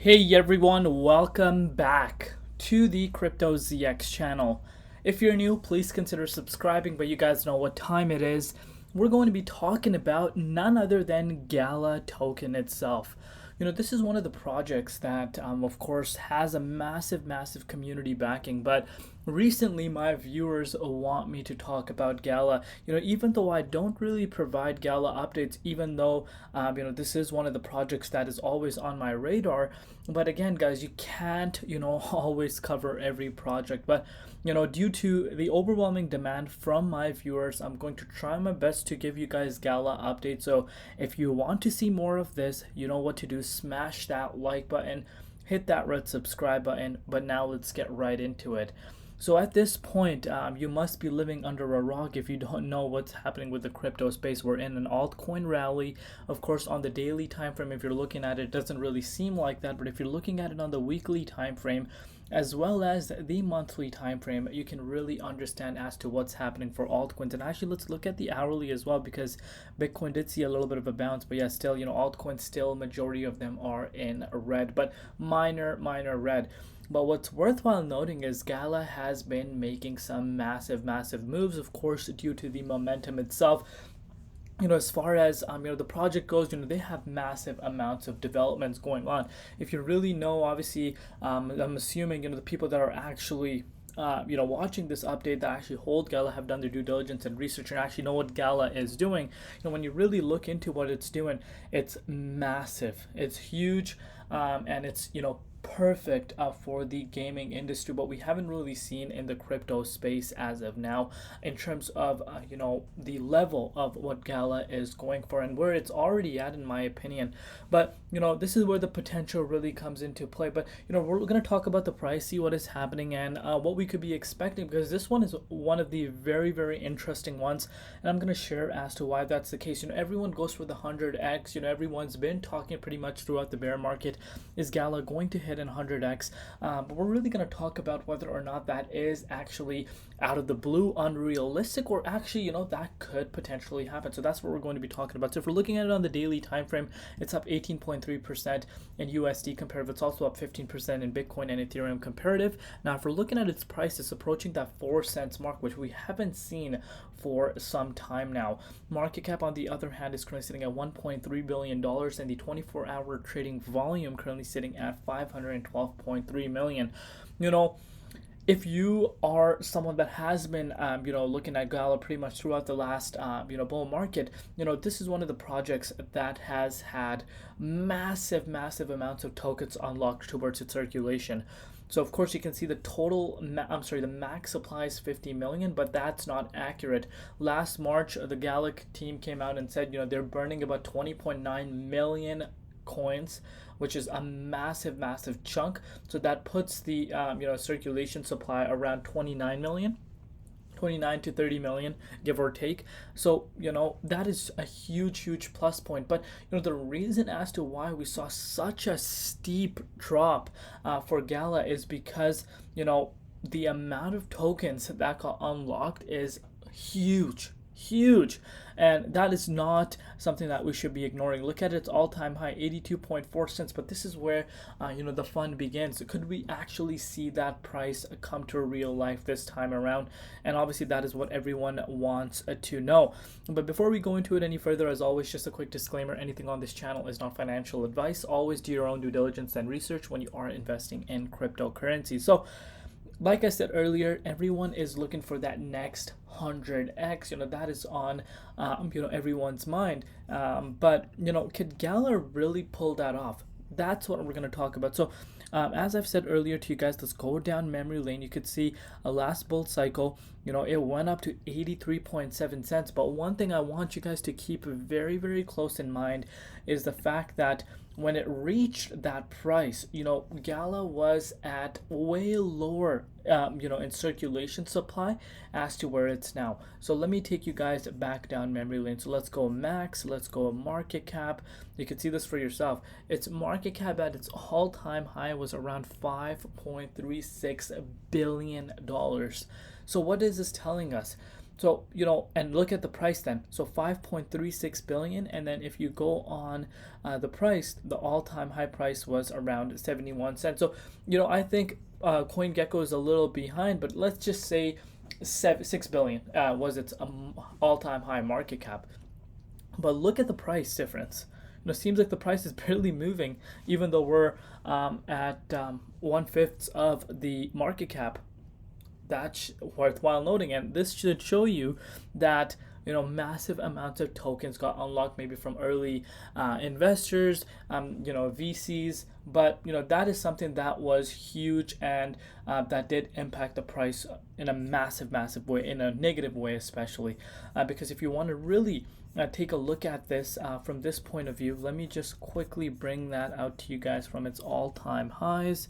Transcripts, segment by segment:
Hey everyone, welcome back to the Crypto ZX channel. If you're new, please consider subscribing, but you guys know what time it is. We're going to be talking about none other than Gala token itself. This is one of the projects that, of course, has a massive community backing, but recently my viewers want me to talk about Gala. Even though I don't really provide Gala updates, even though, this is one of the projects that is always on my radar. But again, guys, you can't, always cover every project. But, due to the overwhelming demand from my viewers, I'm going to try my best to give you guys Gala updates. So if you want to see more of this, you know what to do. Smash that like button, hit that red subscribe button. But now let's get right into it. So at this point, you must be living under a rock if you don't know what's happening with the crypto space. We're in an altcoin rally. Of course, on the daily time frame, if you're looking at it, it doesn't really seem like that. But if you're looking at it on the weekly time frame, as well as the monthly time frame, you can really understand as to what's happening for altcoins. And actually, let's look at the hourly as well, because Bitcoin did see a little bit of a bounce. But yeah, still, altcoins, still majority of them are in red, but minor red. But what's worthwhile noting is Gala has been making some massive moves, of course, due to the momentum itself. As far as the project goes, they have massive amounts of developments going on. If you really know, obviously, I'm assuming the people that are actually watching this update that actually hold Gala have done their due diligence and research and actually know what Gala is doing. When you really look into what it's doing, it's massive, it's huge, and it's perfect for the gaming industry. But we haven't really seen in the crypto space as of now in terms of the level of what Gala is going for and where it's already at, in my opinion. But this is where the potential really comes into play. But we're going to talk about the price, see what is happening, and what we could be expecting, because this one is one of the very interesting ones, and I'm going to share as to why that's the case. Everyone goes for the 100x. Everyone's been talking pretty much throughout the bear market, is Gala going to hit in 100x? But we're really going to talk about whether or not that is actually out of the blue, unrealistic, or actually that could potentially happen. So that's what we're going to be talking about. So if we're looking at it on the daily time frame, it's up 18.3% in USD comparative. It's also up 15% in Bitcoin and Ethereum comparative. Now if we're looking at its price, it's approaching that 4 cents mark, which we haven't seen for some time now. Market cap, on the other hand, is currently sitting at $1.3 billion, and the 24-hour trading volume currently sitting at 512.3 million. If you are someone that has been looking at Gala pretty much throughout the last bull market, this is one of the projects that has had massive amounts of tokens unlocked towards its circulation. So of course you can see the total, the max supply is 50 million, but that's not accurate. Last March, the Gala team came out and said, they're burning about 20.9 million coins, which is a massive chunk. So that puts the circulation supply around 29 to 30 million, give or take. So that is a huge plus point. But the reason as to why we saw such a steep drop for Gala is because the amount of tokens that got unlocked is huge, and that is not something that we should be ignoring. Look at its all-time high, 82.4 cents. But this is where the fun begins. Could we actually see that price come to real life this time around? And obviously that is what everyone wants to know. But before we go into it any further, as always, just a quick disclaimer: anything on this channel is not financial advice. Always do your own due diligence and research when you are investing in cryptocurrency. So like I said earlier, everyone is looking for that next 100x. That is on everyone's mind. But could Gala really pull that off? That's what we're going to talk about. So as I've said earlier to you guys, let's go down memory lane. You could see a last bull cycle, it went up to 83.7 cents. But one thing I want you guys to keep very close in mind is the fact that when it reached that price, Gala was at way lower, in circulation supply as to where it's now. So let me take you guys back down memory lane. So let's go max, let's go market cap. You can see this for yourself. Its market cap at its all-time high was around $5.36 billion. So what is this telling us? So, and look at the price then. So 5.36 billion. And then if you go on the price, the all-time high price was around 71 cents. So, I think CoinGecko is a little behind, but let's just say 6 billion was its all-time high market cap. But look at the price difference. It seems like the price is barely moving, even though we're at 1/5 of the market cap. That's worthwhile noting, and this should show you that massive amounts of tokens got unlocked, maybe from early investors, VCs, but that is something that was huge, and that did impact the price in a massive way, in a negative way especially, because if you want to really take a look at this from this point of view, let me just quickly bring that out to you guys from its all-time highs.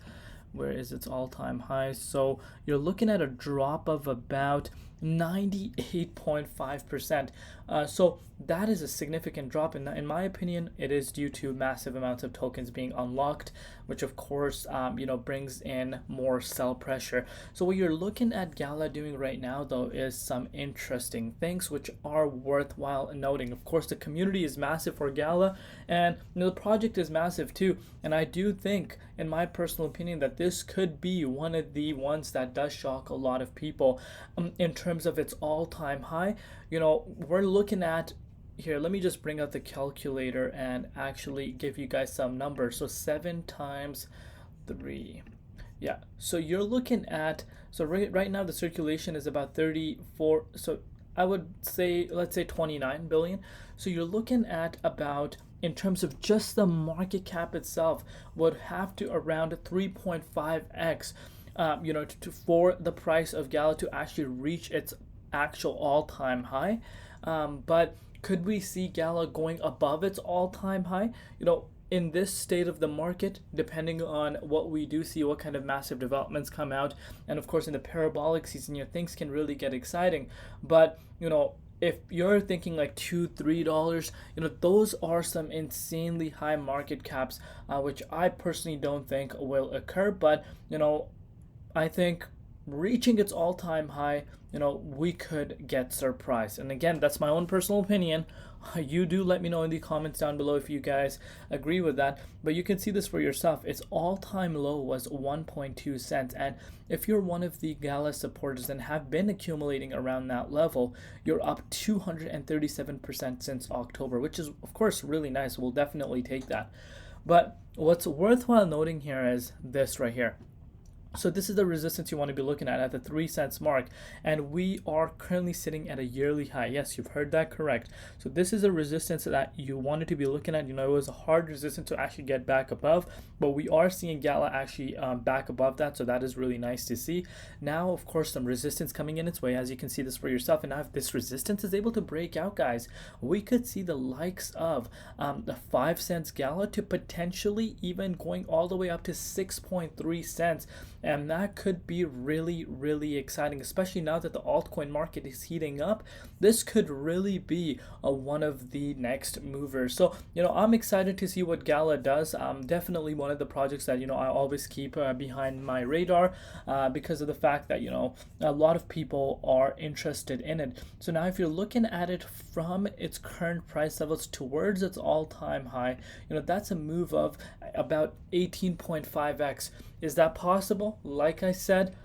Where is its all-time highs? So you're looking at a drop of about 98.5%. So that is a significant drop. In my opinion, it is due to massive amounts of tokens being unlocked, which of course, brings in more sell pressure. So what you're looking at Gala doing right now, though, is some interesting things which are worthwhile noting. Of course, the community is massive for Gala, and the project is massive too. And I do think, in my personal opinion, that this could be one of the ones that does shock a lot of people in terms of its all-time high. We're looking at here, let me just bring out the calculator and actually give you guys some numbers. So 7 times 3, yeah, so you're looking at, so right now the circulation is about 34, so I would say, let's say 29 billion. So you're looking at about, in terms of just the market cap itself, would have to around 3.5x for the price of Gala to actually reach its actual all-time high. But could we see Gala going above its all-time high? In this state of the market, depending on what we do see, what kind of massive developments come out, and of course in the parabolic season, things can really get exciting. But if you're thinking like $2-3, those are some insanely high market caps, which I personally don't think will occur. But I think reaching its all-time high, we could get surprised. And again, that's my own personal opinion. You do let me know in the comments down below if you guys agree with that. But you can see this for yourself. Its all-time low was 1.2 cents. And if you're one of the Gala supporters and have been accumulating around that level, you're up 237% since October, which is, of course, really nice. We'll definitely take that. But what's worthwhile noting here is this right here. So this is the resistance you want to be looking at the 3 cents mark, and we are currently sitting at a yearly high. Yes, you've heard that correct. So this is a resistance that you wanted to be looking at. It was a hard resistance to actually get back above, but we are seeing Gala actually back above that, so that is really nice to see. Now, of course, some resistance coming in its way, as you can see this for yourself, and now if this resistance is able to break out, guys, we could see the likes of the 5 cents Gala to potentially even going all the way up to 6.3 cents. And that could be really exciting, especially now that the altcoin market is heating up. This could really be one of the next movers. So, I'm excited to see what Gala does. Definitely one of the projects that, I always keep behind my radar because of the fact that, a lot of people are interested in it. So now if you're looking at it from its current price levels towards its all-time high, that's a move of about 18.5x. Is that possible? Like I said,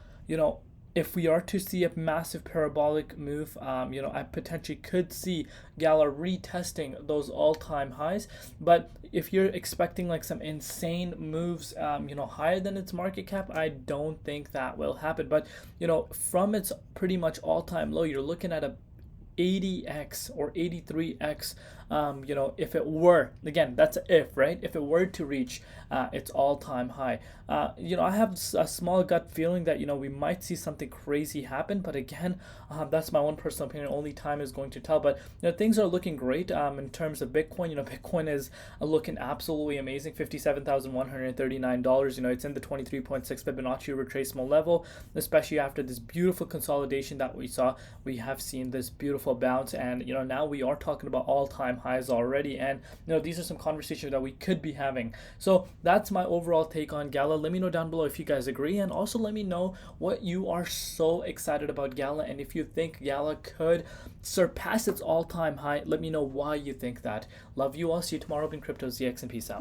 if we are to see a massive parabolic move, I potentially could see Gala retesting those all-time highs. But if you're expecting like some insane moves, higher than its market cap, I don't think that will happen. But, from its pretty much all-time low, you're looking at a 80x or 83x, if it were, again, that's an if, right? If it were to reach its all-time high, I have a small gut feeling that, we might see something crazy happen. But again, that's my own personal opinion. Only time is going to tell. But, things are looking great in terms of Bitcoin. Bitcoin is looking absolutely amazing, $57,139. It's in the 23.6 Fibonacci retracement level, especially after this beautiful consolidation that we saw. We have seen this beautiful bounce, and, now we are talking about all-time highs already, and these are some conversations that we could be having. So that's my overall take on Gala. Let me know down below if you guys agree, and also let me know what you are so excited about Gala, and if you think Gala could surpass its all-time high, let me know why you think that. Love you all. See you tomorrow in Crypto ZX, and peace out.